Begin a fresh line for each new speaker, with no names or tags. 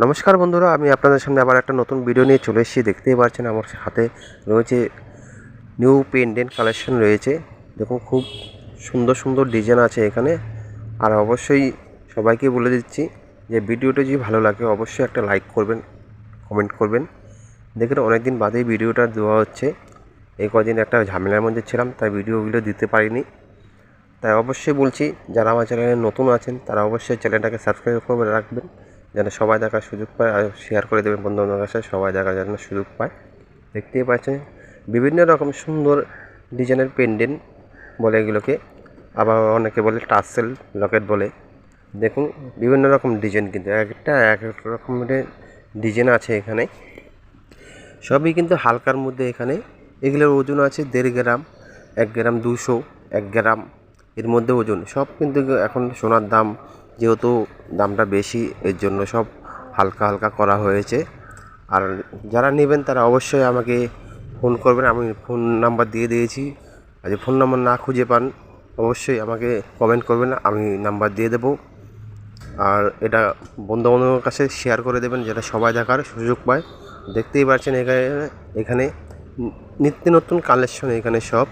নমস্কার বন্ধুরা, আমি আপনাদের সামনে আবার একটা নতুন ভিডিও নিয়ে চলে এসেছি। দেখতেই পাচ্ছেন আমার হাতে রয়েছে নিউ পেন্ডেন্ট কালেকশন রয়েছে। দেখুন, খুব সুন্দর সুন্দর ডিজাইন আছে এখানে। আর অবশ্যই সবাইকে বলে দিচ্ছি যে ভিডিওটা যদি ভালো লাগে অবশ্যই একটা লাইক করবেন, কমেন্ট করবেন। দেখুন, অনেকদিন বাদেই ভিডিওটা দেওয়া হচ্ছে। এই কদিন একটা ঝামেলার মধ্যে ছিলাম, তাই ভিডিওগুলো দিতে পারিনি। তাই অবশ্যই বলছি, যারা আমার চ্যানেলে নতুন আছেন তারা অবশ্যই চ্যানেলটাকে সাবস্ক্রাইব করে রাখবেন, যেন সবাই দেখার সুযোগ পায়। আর শেয়ার করে দেবেন বন্ধু-বান্ধবের কাছে, সবাই দেখার যেন সুযোগ পায়। দেখতেই পাচ্ছেন বিভিন্ন রকম সুন্দর ডিজাইনের পেন্ডেন্ট বলে এগুলোকে, আবার অনেকে বলে টাসেল লকেট বলে। দেখুন, বিভিন্ন রকম ডিজাইন, কিন্তু একটা এক এক রকমের ডিজাইন আছে এখানে। সবই কিন্তু হালকার মধ্যে। এখানে এগুলোর ওজন আছে 1.5 গ্রাম, 1 গ্রাম 200, 1 গ্রাম এর মধ্যে ওজন। সব কিন্তু এখন সোনার দাম যেহেতু দামটা বেশি, এর জন্য সব হালকা হালকা করা হয়েছে। আর যারা নেবেন তারা অবশ্যই আমাকে ফোন করবেন, আমি ফোন নাম্বার দিয়ে দিয়েছি। আর যদি ফোন নাম্বার না খুঁজে পান অবশ্যই আমাকে কমেন্ট করবেন, আমি নাম্বার দিয়ে দেবো। আর এটা বন্ধু-বান্ধবের কাছে শেয়ার করে দেবেন, যেটা সবাই দেখার সুযোগ পায়। দেখতেই পাচ্ছেন এখানে নিত্য নতুন কালেকশন এখানে সব।